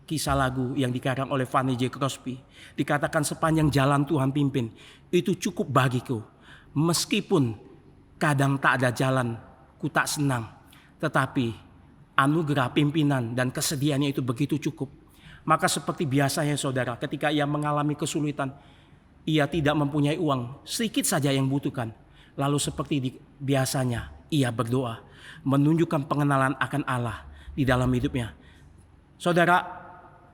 S3: kisah lagu yang dikarang oleh Fanny J. Crosby. Dikatakan sepanjang jalan Tuhan pimpin, itu cukup bagiku. Meskipun kadang tak ada jalan, ku tak senang. Tetapi anugerah pimpinan dan kesediaannya itu begitu cukup. Maka seperti biasanya saudara, ketika ia mengalami kesulitan, ia tidak mempunyai uang, sedikit saja yang butuhkan. Lalu seperti biasanya ia berdoa, menunjukkan pengenalan akan Allah di dalam hidupnya. Saudara,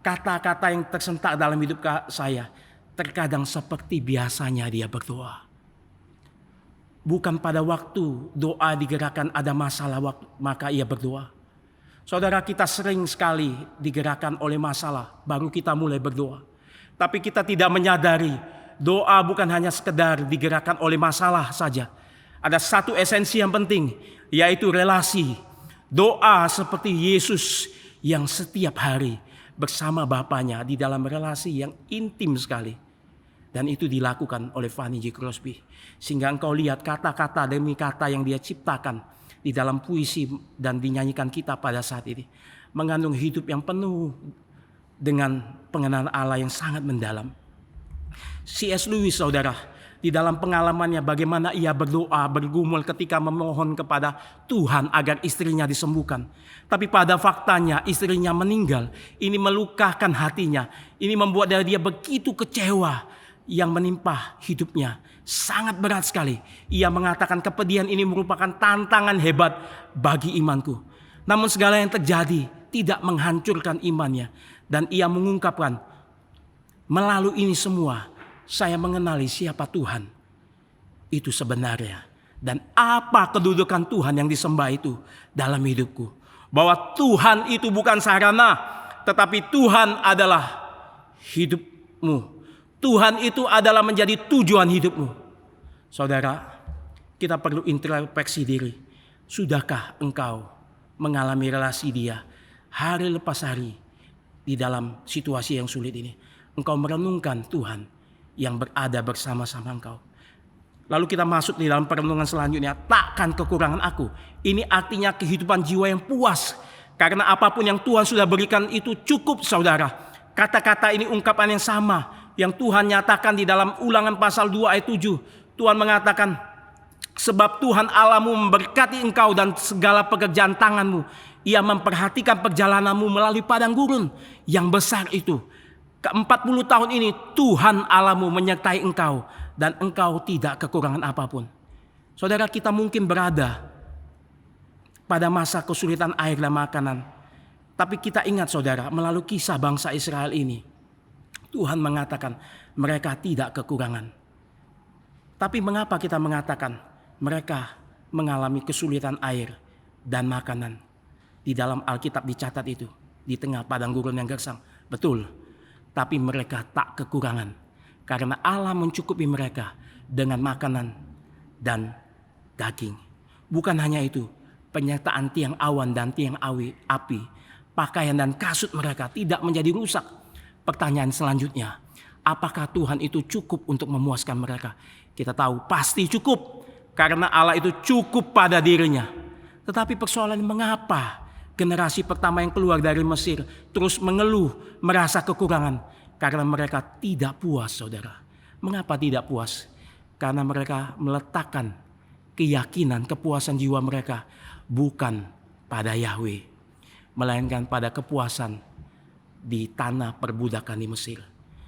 S3: kata-kata yang tersentak dalam hidup saya, terkadang seperti biasanya dia berdoa. Bukan pada waktu doa digerakkan ada masalah maka ia berdoa. Saudara, kita sering sekali digerakkan oleh masalah baru kita mulai berdoa. Tapi kita tidak menyadari doa bukan hanya sekedar digerakkan oleh masalah saja. Ada satu esensi yang penting, yaitu relasi. Doa seperti Yesus yang setiap hari bersama Bapaknya di dalam relasi yang intim sekali. Dan itu dilakukan oleh Fanny J. Crosby. Sehingga engkau lihat kata-kata demi kata yang dia ciptakan di dalam puisi dan dinyanyikan kita pada saat ini. Mengandung hidup yang penuh dengan pengenalan Allah yang sangat mendalam. C.S. Lewis, saudara, di dalam pengalamannya bagaimana ia berdoa, bergumul ketika memohon kepada Tuhan agar istrinya disembuhkan. Tapi pada faktanya istrinya meninggal. Ini melukakan hatinya. Ini membuat dia begitu kecewa yang menimpa hidupnya. Sangat berat sekali. Ia mengatakan kepedihan ini merupakan tantangan hebat bagi imanku. Namun segala yang terjadi tidak menghancurkan imannya. Dan ia mengungkapkan, melalui ini semua saya mengenali siapa Tuhan itu sebenarnya. Dan apa kedudukan Tuhan yang disembah itu dalam hidupku. Bahwa Tuhan itu bukan sarana, tetapi Tuhan adalah hidupmu. Tuhan itu adalah menjadi tujuan hidupmu. Saudara, kita perlu introspeksi diri. Sudahkah engkau mengalami relasi Dia hari lepas hari di dalam situasi yang sulit ini? Engkau merenungkan Tuhan yang berada bersama-sama engkau. Lalu kita masuk di dalam perenungan selanjutnya. Takkan kekurangan aku. Ini artinya kehidupan jiwa yang puas. Karena apapun yang Tuhan sudah berikan itu cukup, saudara. Kata-kata ini ungkapan yang sama yang Tuhan nyatakan di dalam Ulangan pasal 2 ayat 7. Tuhan mengatakan, sebab Tuhan Allahmu memberkati engkau dan segala pekerjaan tanganmu. Ia memperhatikan perjalananmu melalui padang gurun yang besar itu. Ke-40 tahun ini Tuhan Allahmu menyertai engkau dan engkau tidak kekurangan apapun. Saudara, kita mungkin berada pada masa kesulitan air dan makanan. Tapi kita ingat saudara, melalui kisah bangsa Israel ini, Tuhan mengatakan mereka tidak kekurangan. Tapi mengapa kita mengatakan mereka mengalami kesulitan air dan makanan? Di dalam Alkitab dicatat itu, di tengah padang gurun yang gersang. Betul, tapi mereka tak kekurangan. Karena Allah mencukupi mereka dengan makanan dan daging. Bukan hanya itu, penyertaan tiang awan dan tiang api, pakaian dan kasut mereka tidak menjadi rusak. Pertanyaan selanjutnya, apakah Tuhan itu cukup untuk memuaskan mereka? Kita tahu pasti cukup, karena Allah itu cukup pada dirinya. Tetapi persoalan mengapa generasi pertama yang keluar dari Mesir terus mengeluh, merasa kekurangan? Karena mereka tidak puas, saudara. Mengapa tidak puas? Karena mereka meletakkan keyakinan, kepuasan jiwa mereka bukan pada Yahweh, melainkan pada kepuasan di tanah perbudakan di Mesir.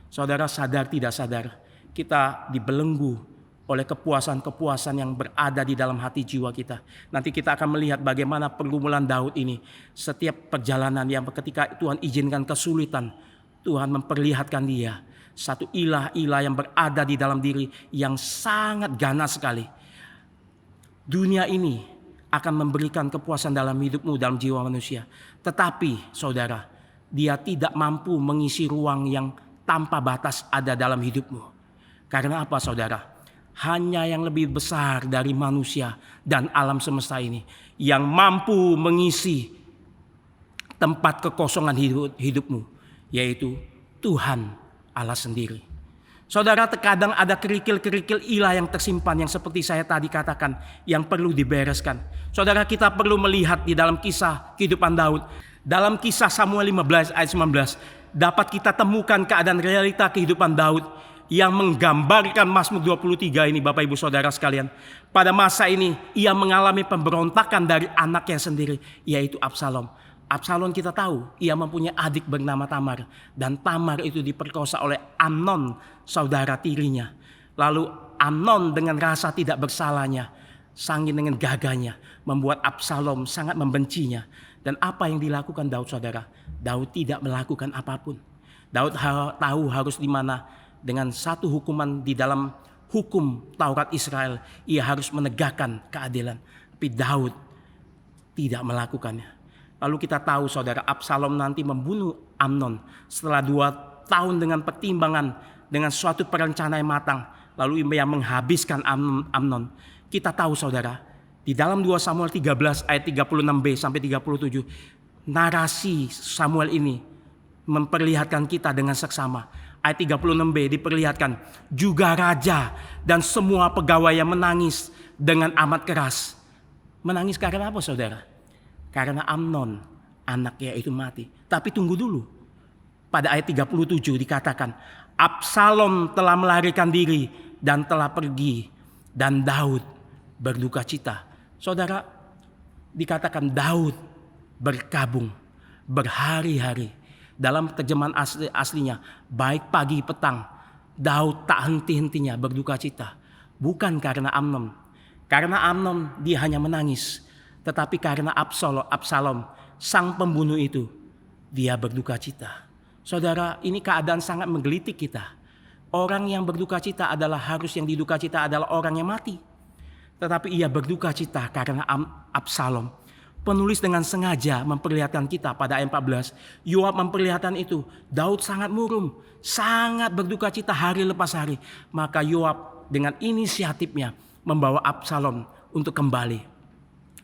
S3: Saudara sadar tidak sadar, kita dibelenggu oleh kepuasan-kepuasan yang berada di dalam hati jiwa kita. Nanti kita akan melihat bagaimana pergumulan Daud ini. Setiap perjalanan yang ketika Tuhan izinkan kesulitan, Tuhan memperlihatkan dia satu ilah-ilah yang berada di dalam diri yang sangat ganas sekali. Dunia ini akan memberikan kepuasan dalam hidupmu, dalam jiwa manusia. Tetapi saudara, dia tidak mampu mengisi ruang yang tanpa batas ada dalam hidupmu. Karena apa saudara? Hanya yang lebih besar dari manusia dan alam semesta ini yang mampu mengisi tempat kekosongan hidupmu, yaitu Tuhan Allah sendiri. Saudara, terkadang ada kerikil-kerikil ilah yang tersimpan yang seperti saya tadi katakan yang perlu dibereskan. Saudara, kita perlu melihat di dalam kisah kehidupan Daud. Dalam kisah Samuel 15 ayat 19 dapat kita temukan keadaan realita kehidupan Daud yang menggambarkan Mazmur 23 ini, Bapak Ibu Saudara sekalian. Pada masa ini ia mengalami pemberontakan dari anaknya sendiri, yaitu Absalom. Absalom kita tahu ia mempunyai adik bernama Tamar, dan Tamar itu diperkosa oleh Amnon, saudara tirinya. Lalu Amnon dengan rasa tidak bersalahnya, sangin dengan gagahnya, membuat Absalom sangat membencinya. Dan apa yang dilakukan Daud, saudara? Daud tidak melakukan apapun. Daud tahu harus di mana. Dengan satu hukuman di dalam hukum Taurat Israel, ia harus menegakkan keadilan. Tapi Daud tidak melakukannya. Lalu kita tahu saudara, Absalom nanti membunuh Amnon setelah 2 tahun dengan pertimbangan, dengan suatu perencanaan yang matang. Lalu ia menghabiskan Amnon. Kita tahu saudara, di dalam 2 Samuel 13 ayat 36b sampai 37, narasi Samuel ini memperlihatkan kita dengan seksama. Ayat 36b diperlihatkan, juga raja dan semua pegawai yang menangis dengan amat keras. Menangis karena apa saudara? Karena Amnon anaknya itu mati. Tapi tunggu dulu. Pada ayat 37 dikatakan, Absalom telah melarikan diri dan telah pergi, dan Daud berduka cita. Saudara, dikatakan Daud berkabung berhari-hari. Dalam terjemahan aslinya, baik pagi petang, Daud tak henti-hentinya berduka cita. Bukan karena Amnon. Karena Amnon dia hanya menangis. Tetapi karena Absalom, sang pembunuh itu, dia berduka cita. Saudara, ini keadaan sangat menggelitik kita. Orang yang berduka cita adalah yang diduka cita adalah orang yang mati. Tetapi ia berduka cita karena Absalom. Penulis dengan sengaja memperlihatkan kita pada ayat 14. Yoab memperlihatkan itu. Daud sangat murung, sangat berduka cita hari lepas hari. Maka Yoab dengan inisiatifnya membawa Absalom untuk kembali.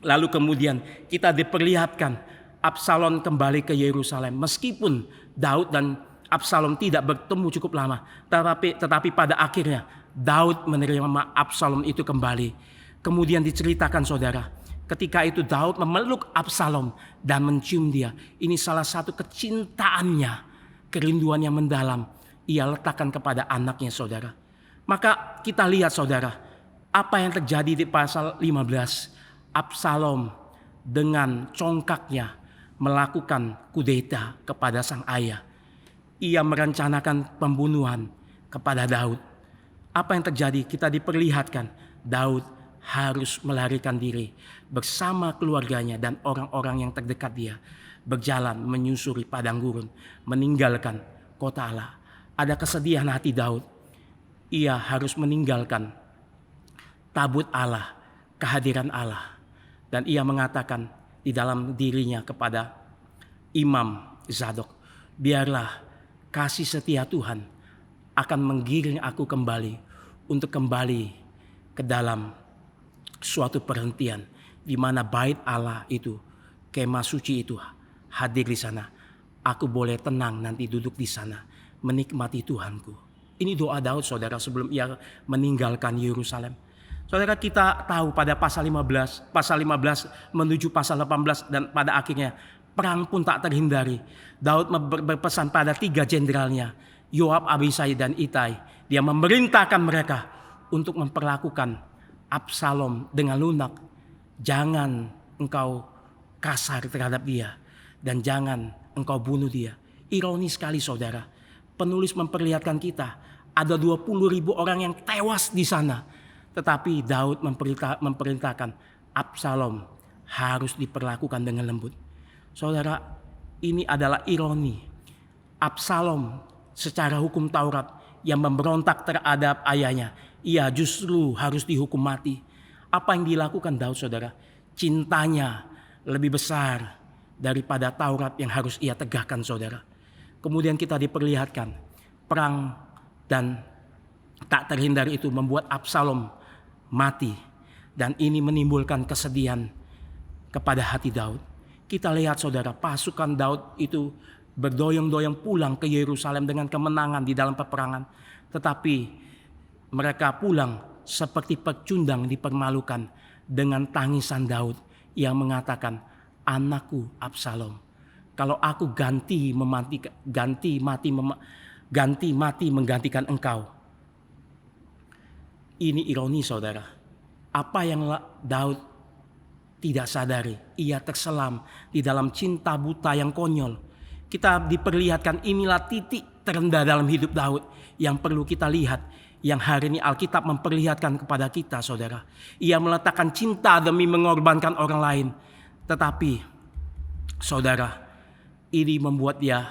S3: Lalu kemudian kita diperlihatkan Absalom kembali ke Yerusalem. Meskipun Daud dan Absalom tidak bertemu cukup lama. Tetapi pada akhirnya Daud menerima Absalom itu kembali. Kemudian diceritakan saudara, ketika itu Daud memeluk Absalom dan mencium dia. Ini salah satu kecintaannya, kerinduan yang mendalam. Ia letakkan kepada anaknya saudara. Maka kita lihat saudara, apa yang terjadi di pasal 15. Absalom dengan congkaknya melakukan kudeta kepada sang ayah. Ia merencanakan pembunuhan kepada Daud. Apa yang terjadi? Kita diperlihatkan Daud harus melarikan diri bersama keluarganya dan orang-orang yang terdekat dia. berjalan menyusuri padang gurun, meninggalkan kota Allah. Ada kesedihan hati Daud. Ia harus meninggalkan tabut Allah, kehadiran Allah. Dan ia mengatakan di dalam dirinya kepada Imam Zadok, biarlah kasih setia Tuhan akan menggiring aku kembali untuk kembali ke dalam suatu perhentian di mana bait Allah itu, kemah suci itu hadir di sana. Aku boleh tenang nanti duduk di sana menikmati Tuhanku. Ini doa Daud saudara sebelum ia meninggalkan Yerusalem. Saudara, kita tahu pada pasal 15 menuju pasal 18 dan pada akhirnya perang pun tak terhindari. Daud berpesan pada 3 jenderalnya, Yoab, Abisai dan Itai. Dia memerintahkan mereka untuk memperlakukan Absalom dengan lunak. Jangan engkau kasar terhadap dia dan jangan engkau bunuh dia. Ironis sekali saudara, penulis memperlihatkan kita ada 20.000 orang yang tewas di sana. Tetapi Daud memerintahkan Absalom harus diperlakukan dengan lembut. Saudara, ini adalah ironi. Absalom secara hukum Taurat yang memberontak terhadap ayahnya, ia justru harus dihukum mati. Apa yang dilakukan Daud saudara? Cintanya lebih besar daripada Taurat yang harus ia tegakkan saudara. Kemudian kita diperlihatkan perang dan tak terhindar itu membuat Absalom mati. Dan ini menimbulkan kesedihan kepada hati Daud. Kita lihat saudara, pasukan Daud itu berdoyong-doyong pulang ke Yerusalem dengan kemenangan di dalam peperangan. Tetapi mereka pulang seperti pecundang dipermalukan dengan tangisan Daud yang mengatakan, anakku Absalom, kalau aku ganti mati menggantikan engkau. Ini ironi saudara. Apa yang Daud tidak sadari, ia terselam di dalam cinta buta yang konyol. Kita diperlihatkan inilah titik terendah dalam hidup Daud yang perlu kita lihat, yang hari ini Alkitab memperlihatkan kepada kita saudara. Ia meletakkan cinta demi mengorbankan orang lain. Tetapi saudara, ini membuat dia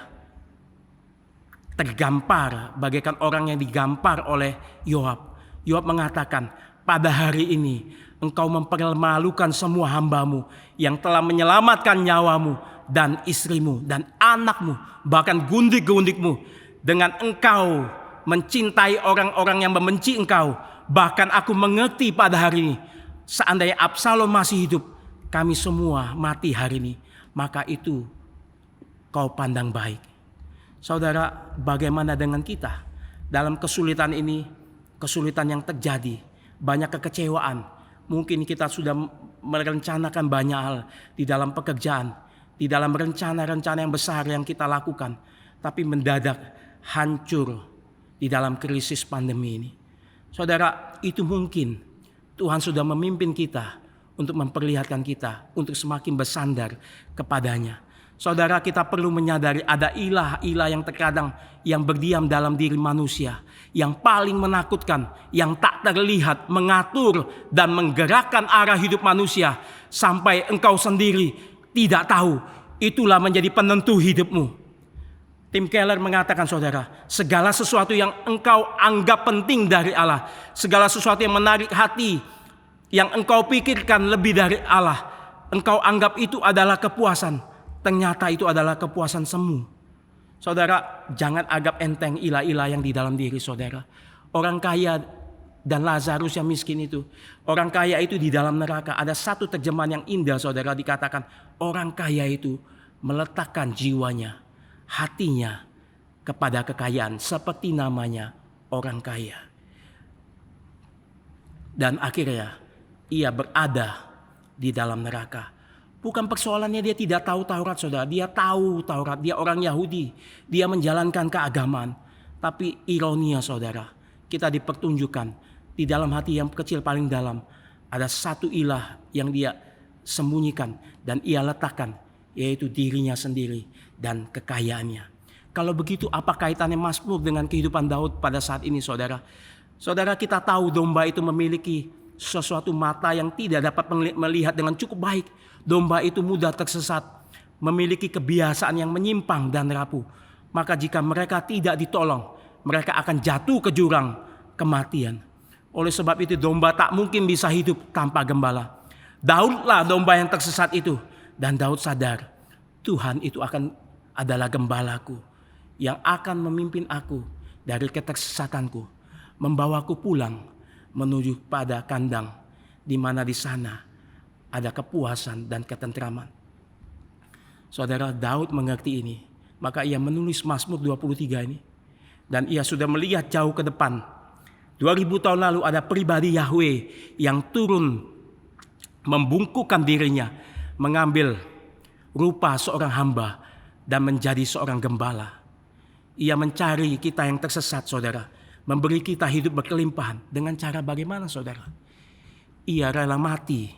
S3: tergampar bagaikan orang yang digampar oleh Yoab. Yoab mengatakan, pada hari ini engkau mempermalukan semua hambamu yang telah menyelamatkan nyawamu dan istrimu dan anakmu, bahkan gundik-gundikmu, dengan engkau mencintai orang-orang yang membenci engkau. Bahkan aku mengerti pada hari ini, seandainya Absalom masih hidup, kami semua mati hari ini, maka itu kau pandang baik. Saudara, bagaimana dengan kita dalam kesulitan ini? Kesulitan yang terjadi, banyak kekecewaan. Mungkin kita sudah merencanakan banyak hal di dalam pekerjaan, di dalam rencana-rencana yang besar yang kita lakukan, tapi mendadak hancur di dalam krisis pandemi ini. Saudara, itu mungkin Tuhan sudah memimpin kita untuk memperlihatkan kita untuk semakin bersandar kepadanya. Saudara, kita perlu menyadari ada ilah-ilah yang terkadang yang berdiam dalam diri manusia, yang paling menakutkan, yang tak terlihat, mengatur dan menggerakkan arah hidup manusia sampai engkau sendiri tidak tahu. Itulah menjadi penentu hidupmu. Tim Keller mengatakan saudara, segala sesuatu yang engkau anggap penting dari Allah, segala sesuatu yang menarik hati, yang engkau pikirkan lebih dari Allah, engkau anggap itu adalah kepuasan. Ternyata itu adalah kepuasan semu. Saudara, jangan anggap enteng ilah-ilah yang di dalam diri saudara. Orang kaya dan Lazarus yang miskin itu, orang kaya itu di dalam neraka. Ada satu terjemahan yang indah saudara, dikatakan orang kaya itu meletakkan jiwanya, hatinya kepada kekayaan seperti namanya orang kaya. Dan akhirnya ia berada di dalam neraka. Bukan persoalannya dia tidak tahu Taurat saudara. Dia tahu Taurat, dia orang Yahudi. Dia menjalankan keagamaan. Tapi ironinya saudara, kita dipertunjukkan di dalam hati yang kecil paling dalam. Ada satu ilah yang dia sembunyikan dan ia letakkan, yaitu dirinya sendiri dan kekayaannya. Kalau begitu apa kaitannya Mazmur dengan kehidupan Daud pada saat ini saudara? Saudara, kita tahu domba itu memiliki sesuatu mata yang tidak dapat melihat dengan cukup baik. Domba itu mudah tersesat. memiliki kebiasaan yang menyimpang dan rapuh, maka jika mereka tidak ditolong, mereka akan jatuh ke jurang kematian. Oleh sebab itu domba tak mungkin bisa hidup tanpa gembala. Daudlah domba yang tersesat itu, dan Daud sadar Tuhan itu adalah gembalaku yang akan memimpin aku dari ketersesatanku, membawaku pulang menuju pada kandang di mana di sana ada kepuasan dan ketentraman. Saudara, Daud mengerti ini, maka ia menulis Mazmur 23 ini, dan ia sudah melihat jauh ke depan. 2000 tahun lalu ada pribadi Yahweh yang turun membungkukkan dirinya, mengambil rupa seorang hamba dan menjadi seorang gembala. Ia mencari kita yang tersesat, saudara, memberi kita hidup berkelimpahan. Dengan cara bagaimana, saudara? Ia rela mati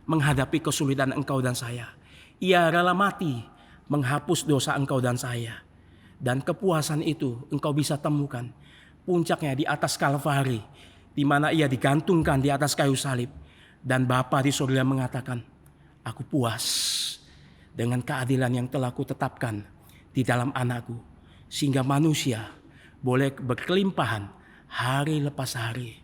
S3: menghadapi kesulitan engkau dan saya. Ia rela mati menghapus dosa engkau dan saya. Dan kepuasan itu engkau bisa temukan puncaknya di atas Kalvari, di mana ia digantungkan di atas kayu salib. Dan Bapa di surga mengatakan, aku puas dengan keadilan yang telah kutetapkan di dalam anakku, sehingga manusia boleh berkelimpahan hari lepas hari.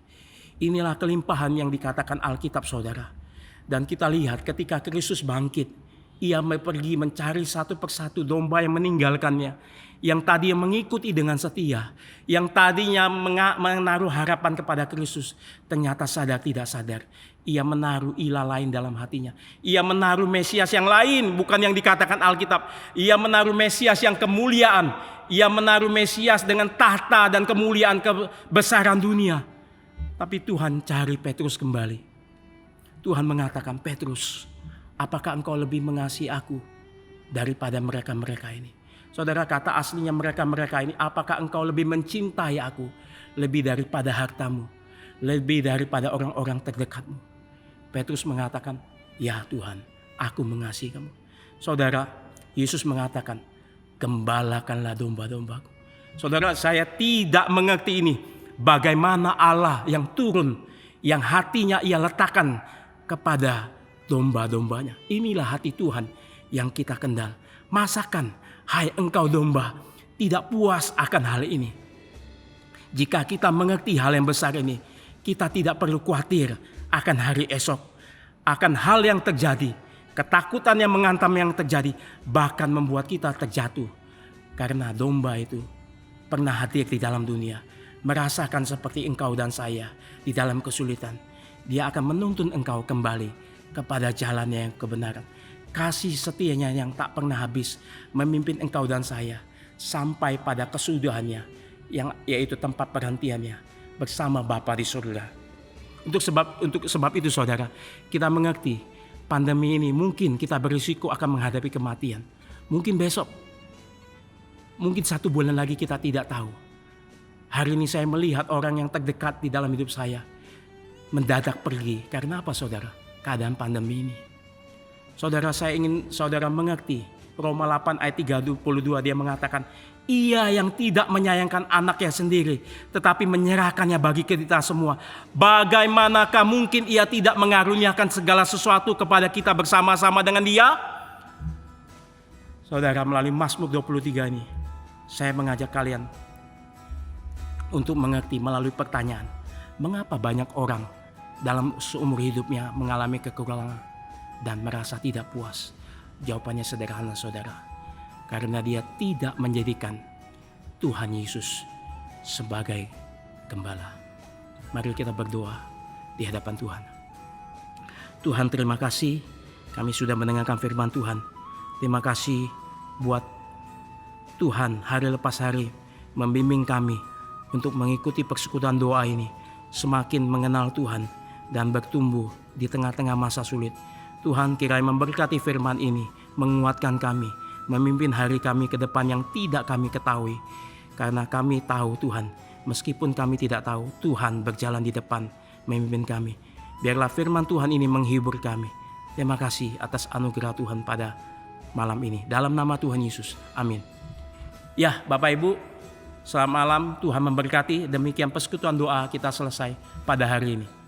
S3: Inilah kelimpahan yang dikatakan Alkitab, saudara. Dan kita lihat ketika Kristus bangkit, ia pergi mencari satu persatu domba yang meninggalkannya, yang tadi mengikuti dengan setia, yang tadinya menaruh harapan kepada Kristus, ternyata sadar tidak sadar ia menaruh ilah lain dalam hatinya. Ia menaruh Mesias yang lain, bukan yang dikatakan Alkitab. Ia menaruh Mesias yang kemuliaan. Ia menaruh Mesias dengan tahta dan kemuliaan kebesaran dunia. Tapi Tuhan cari Petrus kembali. Tuhan mengatakan, Petrus, apakah engkau lebih mengasihi aku daripada mereka-mereka ini? Saudara, kata aslinya mereka-mereka ini, apakah engkau lebih mencintai aku lebih daripada hartamu, lebih daripada orang-orang terdekatmu? Petrus mengatakan, ya Tuhan, aku mengasihi kamu. Saudara, Yesus mengatakan, gembalakanlah domba-dombaku. Saudara, saya tidak mengerti ini. Bagaimana Allah yang turun, yang hatinya ia letakkan kepada domba-dombanya. Inilah hati Tuhan yang kita kenal. Masakan, hai engkau domba, tidak puas akan hal ini. Jika kita mengerti hal yang besar ini, kita tidak perlu khawatir akan hari esok, akan hal yang terjadi, ketakutan yang mengantam yang terjadi, bahkan membuat kita terjatuh. Karena domba itu pernah hadir di dalam dunia, merasakan seperti engkau dan saya di dalam kesulitan. Dia akan menuntun engkau kembali kepada jalannya yang kebenaran. Kasih setianya yang tak pernah habis memimpin engkau dan saya sampai pada kesudahannya, yang yaitu tempat perhentiannya bersama Bapa di surga. Untuk sebab itu, saudara, kita mengerti pandemi ini mungkin kita berisiko akan menghadapi kematian. Mungkin besok, mungkin 1 bulan lagi, kita tidak tahu. Hari ini saya melihat orang yang terdekat di dalam hidup saya mendadak pergi. Karena apa, saudara? Keadaan pandemi ini. Saudara, saya ingin saudara mengerti Roma 8 ayat 32, dia mengatakan, ia yang tidak menyayangkan anaknya sendiri, tetapi menyerahkannya bagi kita semua. Bagaimanakah mungkin ia tidak mengaruniakan segala sesuatu kepada kita bersama-sama dengan dia? Saudara, melalui Mazmur 23 ini, saya mengajak kalian untuk mengerti melalui pertanyaan. Mengapa banyak orang dalam seumur hidupnya mengalami kekurangan dan merasa tidak puas? Jawabannya sederhana, saudara. Karena dia tidak menjadikan Tuhan Yesus sebagai gembala. Mari kita berdoa di hadapan Tuhan. Tuhan, terima kasih kami sudah mendengarkan firman Tuhan. Terima kasih buat Tuhan hari lepas hari membimbing kami untuk mengikuti persekutuan doa ini. Semakin mengenal Tuhan dan bertumbuh di tengah-tengah masa sulit. Tuhan, kiranya memberkati firman ini, menguatkan kami, memimpin hari kami ke depan yang tidak kami ketahui. Karena kami tahu Tuhan, meskipun kami tidak tahu, Tuhan berjalan di depan memimpin kami. Biarlah firman Tuhan ini menghibur kami. Terima kasih atas anugerah Tuhan pada malam ini. Dalam nama Tuhan Yesus, amin. Ya, Bapak Ibu, selamat malam, Tuhan memberkati. Demikian persekutuan doa kita selesai pada hari ini.